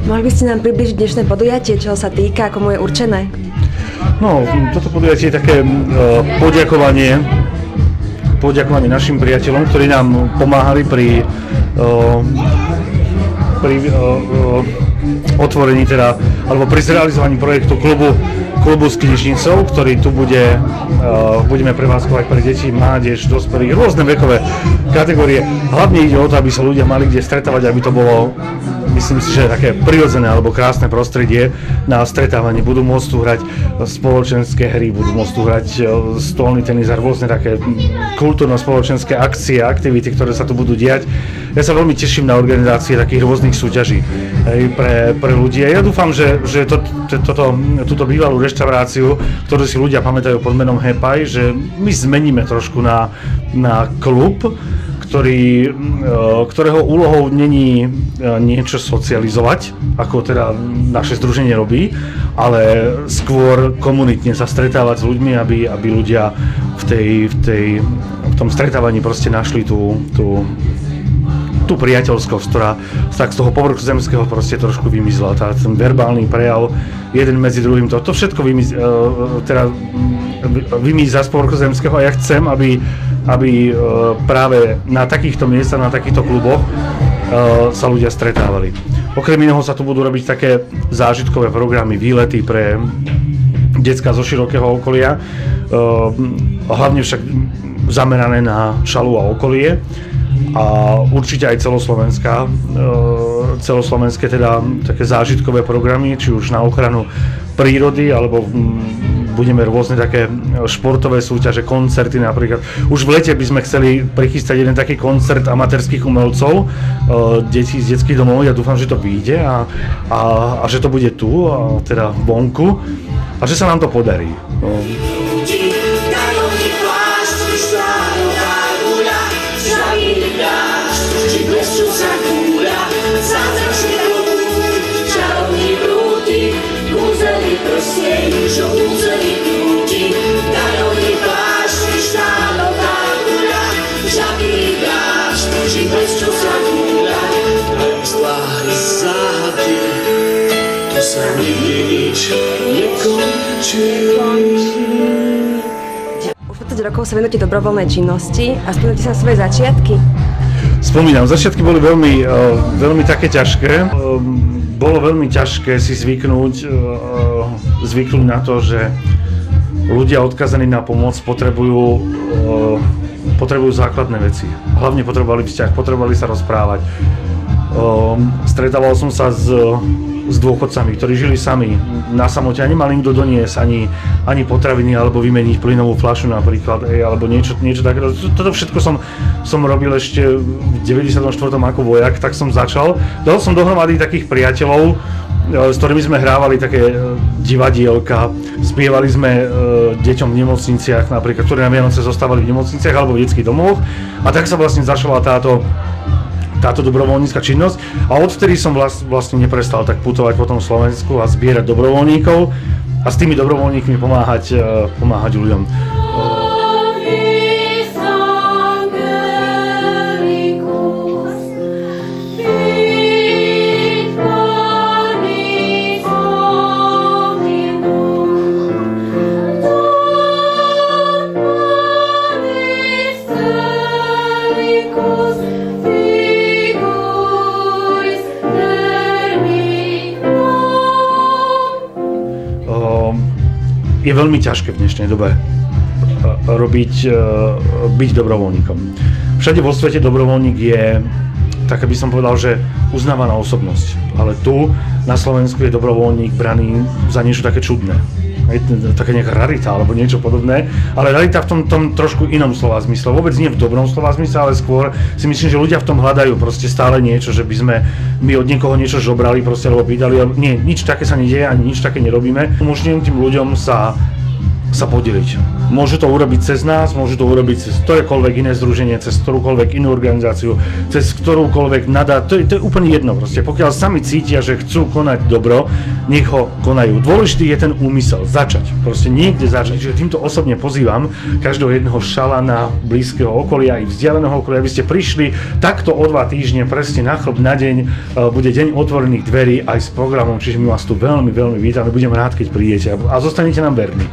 Mohli by ste nám približiť dnešné podujatie, čo sa týka, komu je určené? No, toto podujatie je také poďakovanie našim priateľom, ktorí nám pomáhali pri otvorení teda, alebo pri zrealizovaní projektu klubu s knižnicou, ktorý tu budeme prevádzkovať pre deti, mládež, dospelých, rôzne vekové kategórie. Hlavne ide o to, aby sa ľudia mali kde stretávať, aby to bolo, myslím si, že také prirodzené alebo krásne prostredie na stretávanie. Budú môcť tu hrať spoločenské hry, budú môcť tu hrať stolný tenis a rôzne také kultúrno-spoločenské akcie, aktivity, ktoré sa tu budú diať. Ja sa veľmi teším na organizácie takých rôznych súťaží pre ľudí. Ja dúfam, že túto bývalú reštauráciu, ktorú si ľudia pamätajú pod menom Hepaj, že my zmeníme trošku na klub, ktorého úlohou není niečo socializovať, ako teda naše združenie robí, ale skôr komunitne sa stretávať s ľuďmi, aby ľudia v tom stretávaní proste našli tú priateľskosť, ktorá tak z toho povrchu zemského proste trošku vymizla. Ten verbálny prejav jeden medzi druhým, to všetko vymizá z povrchu zemského a ja chcem, aby práve na takýchto miestach, na takýchto kluboch sa ľudia stretávali. Okrem iného sa tu budú robiť také zážitkové programy, výlety pre decká zo širokého okolia, hlavne však zamerané na Šalu a okolie. A určite aj celoslovenské teda také zážitkové programy, či už na ochranu prírody, alebo budeme rôzne také športové súťaže, koncerty napríklad. Už v lete by sme chceli prichystať jeden taký koncert amatérskych umelcov, detí z detských domov. Ja dúfam, že to vyjde a že to bude tu, teda vonku, a že sa nám to podarí. Už 15 rokov sa venujete dobrovoľnej činnosti a spomínate sa na svoje začiatky? Spomínam, začiatky boli veľmi také ťažké. Bolo veľmi ťažké si zvyknúť na to, že ľudia odkazaní na pomoc potrebujú základné veci. Hlavne potrebovali vzťah, potrebovali sa rozprávať. Stretával som sa s dôchodcami, ktorí žili sami na samote a nemali nikto doniesť ani potraviny alebo vymeniť plynovú fľašu napríklad, alebo niečo takéto. Toto všetko som robil ešte v 94. ako vojak, tak som začal. Dal som dohromady takých priateľov, s ktorými sme hrávali také divadielka, spievali sme deťom v nemocniciach napríklad, ktoré na Vianoce zostávali v nemocniciach alebo v detských domovoch, a tak sa vlastne začala táto dobrovoľnícka činnosť a odvtedy som vlastne neprestal tak putovať po tom Slovensku a zbierať dobrovoľníkov a s tými dobrovoľníkmi pomáhať ľuďom. Je veľmi ťažké v dnešnej dobe byť dobrovoľníkom. Všade vo svete dobrovoľník je, tak by som povedal, že uznávaná osobnosť. Ale tu na Slovensku je dobrovoľník braný za niečo také čudné. Taká nejaká rarita alebo niečo podobné. Ale rarita v tom trošku inom slova zmysle. Vôbec nie v dobrom slova zmysle, ale skôr si myslím, že ľudia v tom hľadajú proste stále niečo, že by sme my od niekoho niečo žobrali proste, alebo pýtali. Nie, nič také sa nedieje, ani nič také nerobíme. Umožňujem tým ľuďom sa podeliť. Môžu to urobiť cez nás, môžu to urobiť cez ktorékoľvek iné združenie, cez ktorúkoľvek inú organizáciu, cez ktorúkoľvek to je úplne jedno proste. Pokiaľ sami cítia, že chcú konať dobro, nech ho konajú. Dôležitý je ten úmysel, začať. Proste niekde začať. Čiže týmto osobne pozývam každého jedného šalana blízkeho okolia i vzdialeného okolia, aby ste prišli takto o 2 týždne, presne na chlop na deň, bude deň otvorených dverí aj s programom, čiže my vás tu veľmi, veľmi vítame, budeme rád, keď prídete a zostanete nám verní.